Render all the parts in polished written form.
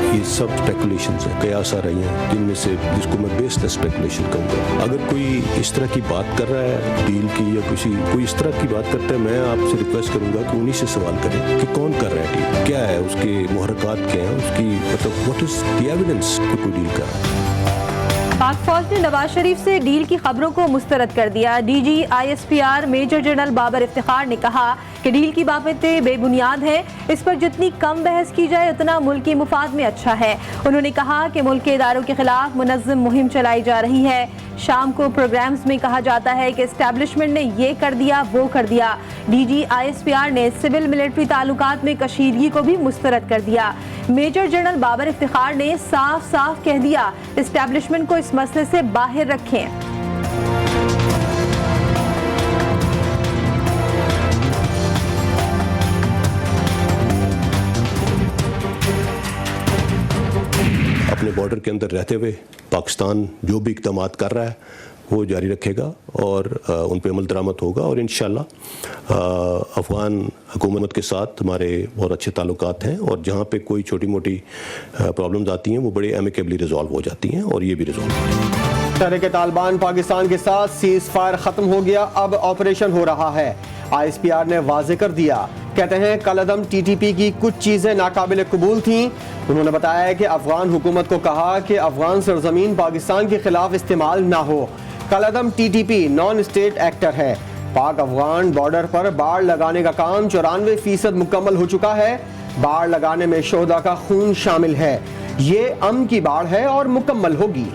ये सब स्पेकुलेशंस हैं, कयास आ रही हैं, जिनमें से जिसको मैं बेस्ड स्पेकुलेशन कहूँगा। अगर कोई इस तरह की बात कर रहा है डील की या कोई इस तरह की बात करता है, मैं आपसे रिक्वेस्ट करूँगा कि उन्हीं से सवाल करें कि कौन कर रहा है डील, क्या है उसके मुहर्रकात क्या हैं, उसकी मतलब व्हाट इज द एविडेंस कि कोई डील कर रहा है। पाक फौज ने नवाज शरीफ से डील की खबरों को मुस्तरद कर दिया। DG ISPR major general Babar Iftikhar ने कहा कि डील की बातें बेबुनियाद हैं, इस पर जितनी कम बहस की जाए उतना मुल्क की मुफाद में अच्छा है। उन्होंने कहा कि मुल्क के इदारों के खिलाफ मुनज़्ज़म मुहिम चलाई जा रही है। शाम को प्रोग्राम्स में कहा जाता है कि एस्टैब्लिशमेंट ने ये कर दिया वो कर दिया। DG ISPR ने सिविल मिलिट्री ताल्लुकात में कशीदगी को भी मुस्तरद कर दिया। मेजर जनरल बाबर इफ्तिखार ने साफ साफ कह दिया एस्टैब्लिशमेंट को इस मसले से बाहर रखें। अपने बॉर्डर के अंदर रहते हुए पाकिस्तान जो भी इक़दाम कर रहा है वो जारी रखेगा और उन पर अमल दरामद होगा और इंशाअल्लाह अफ़गान हुकूमत के साथ हमारे बहुत अच्छे ताल्लुकात हैं और जहाँ पे कोई छोटी मोटी प्रॉब्लम्स आती हैं वो बड़े एमिकेबली रिजॉल्व हो जाती हैं और ये भी रिजॉल्व हो जाती हैं। तहरीक तालिबान पाकिस्तान के साथ सीज़ फायर ख़त्म हो गया, अब ऑपरेशन हो रहा है। ISPR ने वाज़े कर दिया। कहते हैं कलअदम TTP की कुछ चीज़ें नाकाबिल कबूल थीं। उन्होंने बताया कि अफगान हुकूमत को कहा कि अफगान सरजमीन पाकिस्तान के खिलाफ इस्तेमाल ना हो। कलअदम TTP नॉन स्टेट एक्टर है। पाक अफगान बॉर्डर पर बाड़ लगाने का काम 94% मुकम्मल हो चुका है। बाड़ लगाने में शोहदा का खून शामिल है। ये अमन की बाड़ है और मुकम्मल होगी।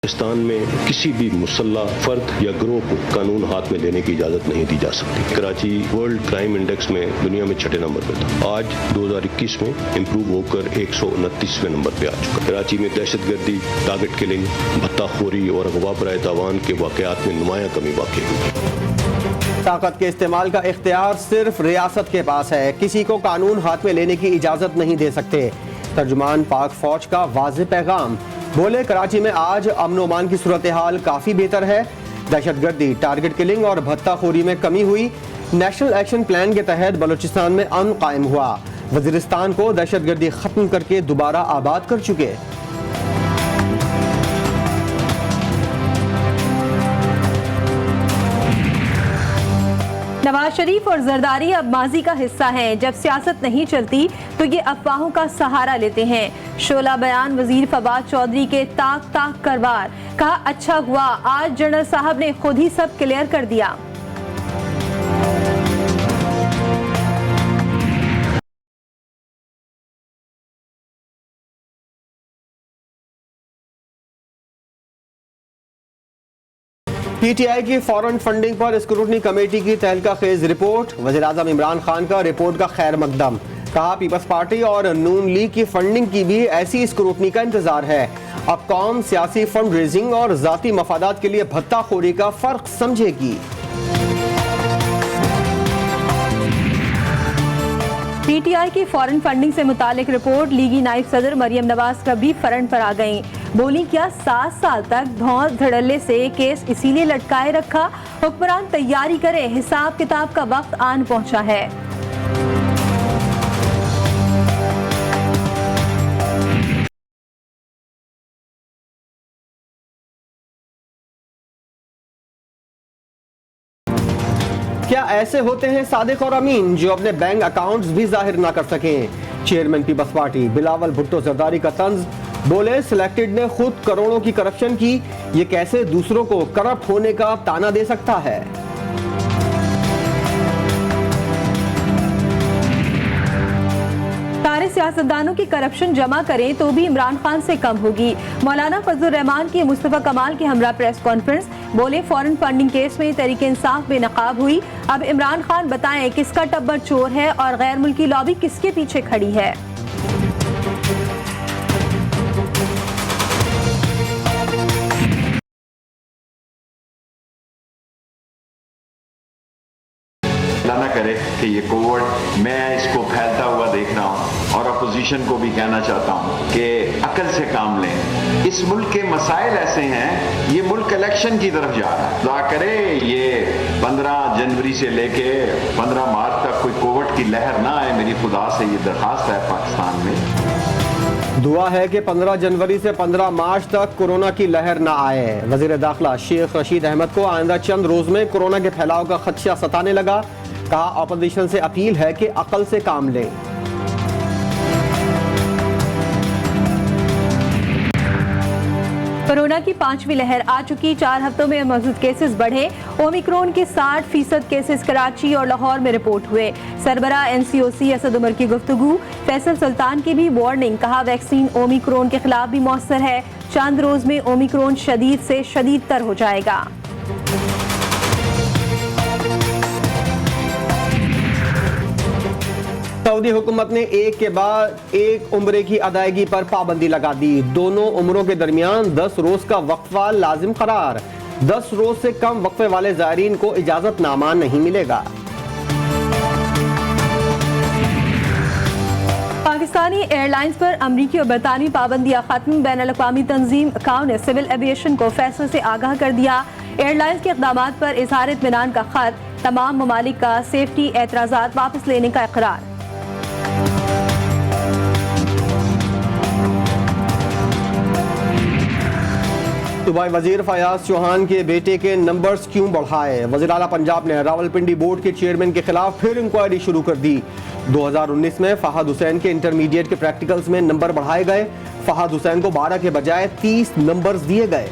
पाकिस्तान में किसी भी मुसल्ला फर्द या ग्रोह को कानून हाथ में लेने की इजाजत नहीं दी जा सकती। कराची वर्ल्ड क्राइम इंडेक्स में दुनिया में 6 नंबर पर था, आज 2021 में इम्प्रूव होकर 129वें नंबर पे आ चुका। कराची में दहशतगर्दी, टारगेट किलिंग, भत्ताखोरी और अगवा बराए तावान के वाकयात में नुमायां कमी वाक़ई हुई। ताकत के इस्तेमाल का इख्तियार सिर्फ रियासत के पास है, किसी को कानून हाथ में लेने की इजाजत नहीं दे सकते। तर्जुमान पाक फौज का वाज़ेह पैगाम। बोले कराची में आज अमन ओमान की सूरत हाल काफ़ी बेहतर है। दहशतगर्दी, टारगेट किलिंग और भत्ताखोरी में कमी हुई। नेशनल एक्शन प्लान के तहत बलूचिस्तान में अमन कायम हुआ। वजीरिस्तान को दहशतगर्दी खत्म करके दोबारा आबाद कर चुके। नवाज शरीफ और जरदारी अब माजी का हिस्सा हैं। जब सियासत नहीं चलती तो ये अफवाहों का सहारा लेते हैं। शोला बयान वजीर फवाद चौधरी के ताक ताक करवार। कहा अच्छा हुआ आज जनरल साहब ने खुद ही सब क्लियर कर दिया। PTI की फॉरेन फंडिंग पर स्क्रूटनी कमेटी की तहलका खेज रिपोर्ट। वज़ीर-ए-आज़म इमरान खान का रिपोर्ट का खैर मकदम। कहा पीपल्स पार्टी और नून लीग की फंडिंग की भी ऐसी स्क्रूटनी का इंतजार है। अब कौम सियासी फंड रेजिंग और जाती मफादात के लिए भत्ताखोरी का फर्क समझेगी। PTI की फॉरेन फंडिंग से मुतालिक रिपोर्ट लीगी नायब सदर मरियम नवाज का भी फ्रंट पर आ गई। बोली क्या 7 साल तक धौंस धड़ल्ले से केस इसीलिए लटकाए रखा। हुक्मरान तैयारी करे, हिसाब किताब का वक्त आन पहुंचा है। क्या ऐसे होते हैं सादिक और अमीन जो अपने बैंक अकाउंट्स भी जाहिर ना कर सकें। चेयरमैन पीपल्स पार्टी बिलावल भुट्टो जरदारी का तंज। बोले सिलेक्टेड ने खुद करोड़ों की करप्शन की, ये कैसे दूसरों को करप्ट होने का ताना दे सकता है। सारे सियासतदानों की करप्शन जमा करें तो भी इमरान खान से कम होगी। मौलाना फजलुर रहमान की मुस्तफा कमाल के हमरा प्रेस कॉन्फ्रेंस। बोले फॉरेन फंडिंग केस में तहरीक इंसाफ बेनकाब हुई। अब इमरान खान बताएं किसका टब्बर चोर है और गैर मुल्की लॉबी किसके पीछे खड़ी है। ना करे कि ये कोवर्ट मैं इसको फैलता हुआ देख रहा हूँ और अपोजिशन अपोजिशन को भी कहना चाहता हूँ कि अकल से काम लें। इस मुल्क के मसाइल ऐसे हैं, ये मुल्क इलेक्शन की तरफ जा रहा है। दुआ करे ये 15 जनवरी से लेके 15 मार्च तक कोई कोविड की लहर ना आए, मेरी खुदा से ये दरखास्त है पाकिस्तान में। दुआ है कि 15 जनवरी से 15 मार्च तक कोरोना की लहर ना आए। वजीर दाखिला शेख रशीद अहमद को आइंदा चंद रोज में कोरोना के फैलाव का खदशा सताने लगा। कहा, अपोजिशन से अपील है कि अकल से काम लें। कोरोना की 5वीं लहर आ चुकी, 4 हफ्तों में मौजूद केसेस बढ़े। ओमिक्रॉन के 60% केसेस कराची और लाहौर में रिपोर्ट हुए। सरबरा NCOC असद उमर की गुफ्तगू, फैसल सुल्तान की भी वार्निंग। कहा, वैक्सीन ओमिक्रॉन के खिलाफ भी मौसर है। चंद रोज में ओमिक्रॉन शदीद से शदीद तर हो जाएगा। सऊदी हुकूमत ने एक के बाद एक उम्रे की अदायगी पर पाबंदी लगा दी। दोनों उम्रों के दरमियान 10 रोज का वक्फा लाजिम करार। 10 रोज से कम वक्फे वाले ज़ायरीन को इजाजतनामा नहीं मिलेगा। पाकिस्तानी एयरलाइंस पर अमरीकी और बरतानवी पाबंदियां खत्म। बैनुल-अक़वामी तंजीम काउ ने सिविल एविएशन को फैसले से आगाह कर दिया। एयरलाइंस के इक़दामात पर इज़हार इत्मीनान का खत। तमाम ममालिक का सेफ्टी एतराज़ात वापस लेने का इक़रार। सूबाई वजीर फयाज चौहान के बेटे के नंबर्स क्यों बढ़ाए? वज़ीर आला पंजाब ने रावलपिंडी बोर्ड के चेयरमैन के खिलाफ फिर इंक्वायरी शुरू कर दी। 2019 में फहद हुसैन के इंटरमीडिएट के प्रैक्टिकल्स में नंबर बढ़ाए गए। फहद हुसैन को 12 के बजाय 30 नंबर्स दिए गए।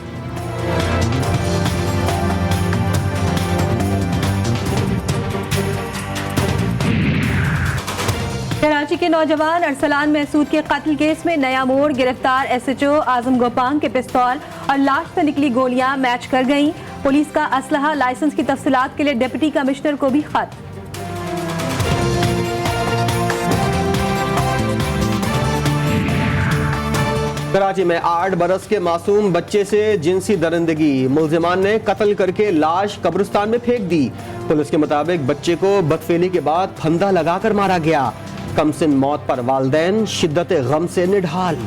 कराची के नौजवान अरसलान महसूद के कत्ल केस में नया मोड़। गिरफ्तार SHO आजम गोपांग के पिस्तौल और लाश से निकली गोलियां मैच कर गईं। पुलिस का असलहा लाइसेंस की तफसीलात के लिए डिप्टी कमिश्नर को भी खत। कराची में 8 बरस के मासूम बच्चे से जिनसी दरिंदगी। मुल्जिमान ने कत्ल करके लाश कब्रिस्तान में फेंक दी। पुलिस के मुताबिक बच्चे को बदफेली के बाद फंदा लगाकर मारा गया। कमसिन मौत पर वालिदैन शिद्दत गम से निढाल।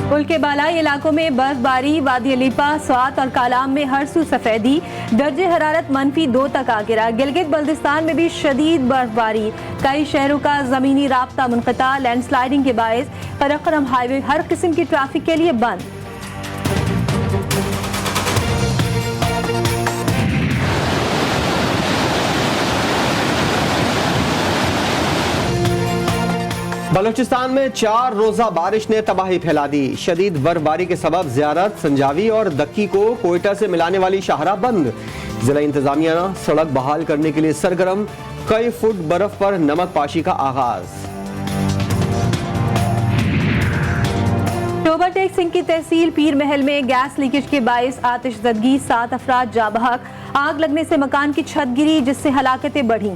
मुल्क के बालाई इलाकों में बर्फबारी। वादी अलीपा, स्वात और कालाम में हर सू सफेदी। दर्जे हरारत -2 तक आ गिरा। गिलगित बल्दिस्तान में भी शदीद बर्फबारी। कई शहरों का जमीनी राब्ता मुनक़ता। लैंडस्लाइडिंग के बायस करम हाईवे हर किस्म की ट्रैफिक के लिए बंद। बलूचिस्तान में 4 रोजा बारिश ने तबाही फैला दी। शदीद बर्फबारी के सबब ज़ियारत, संजावी और दक्की को कोयटा से मिलाने वाली शाहराह बंद। जिला इंतजामिया सड़क बहाल करने के लिए सरगर्म। कई फुट बर्फ पर नमक पाशी का आगाज। टोबरटेक सिंह की तहसील पीर महल में गैस लीकेज के बायस आतिशज़दगी। 7 अफराद जा बहक। आग लगने से मकान की छत गिरी, जिससे हलाकतें बढ़ी।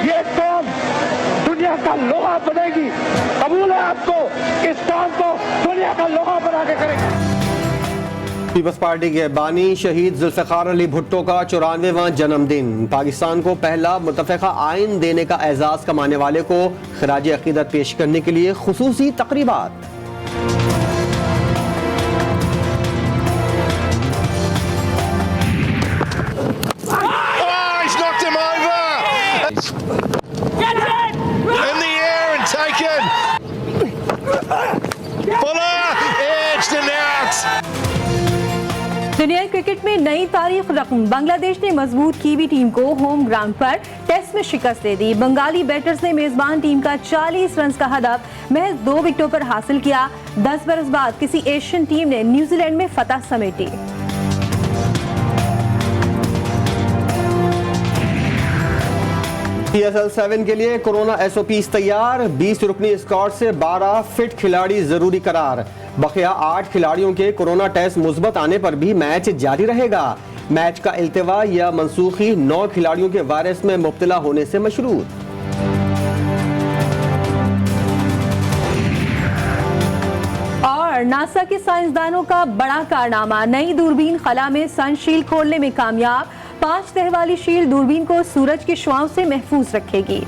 ये कौम दुनिया का लोहा बनेगी। कबूल है आपको? इस काम को दुनिया का लोहा बना के करेंगे। पीपल्स पार्टी के बानी शहीद जुल्फ़िकार अली भुट्टो का 94वां जन्मदिन। पाकिस्तान को पहला मुतफ़िक़ा आइन देने का एजाज़ कमाने वाले को खराज अक़ीदत पेश करने के लिए खुसूसी तक़रीबात। दुनिया क्रिकेट में नई तारीख रकम। बांग्लादेश ने मजबूत कीवी टीम को होम ग्राउंड पर टेस्ट में शिकस्त दे दी। बंगाली बैटर्स ने मेजबान टीम का 40 रन का हदफ महज 2 विकेटों पर हासिल किया। 10 बरस बाद किसी एशियन टीम ने न्यूजीलैंड में फतह समेटी। PSL 7 के लिए कोरोना SOPs तैयार। 20 रुकनी स्क्वाड से 12 फिट खिलाड़ी जरूरी करार। बकिया 8 खिलाड़ियों के कोरोना टेस्ट मुस्बत आने पर भी मैच जारी रहेगा। मैच का इल्तिवा या मनसूखी 9 खिलाड़ियों के वायरस में मुब्तला होने से मशरूत। और नासा के साइंसदानों का बड़ा कारनामा, नई दूरबीन खला में सन शील्ड खोलने में कामयाब। 5 तह वाली शील्ड दूरबीन को सूरज की शुआओं से महफूज रखेगी।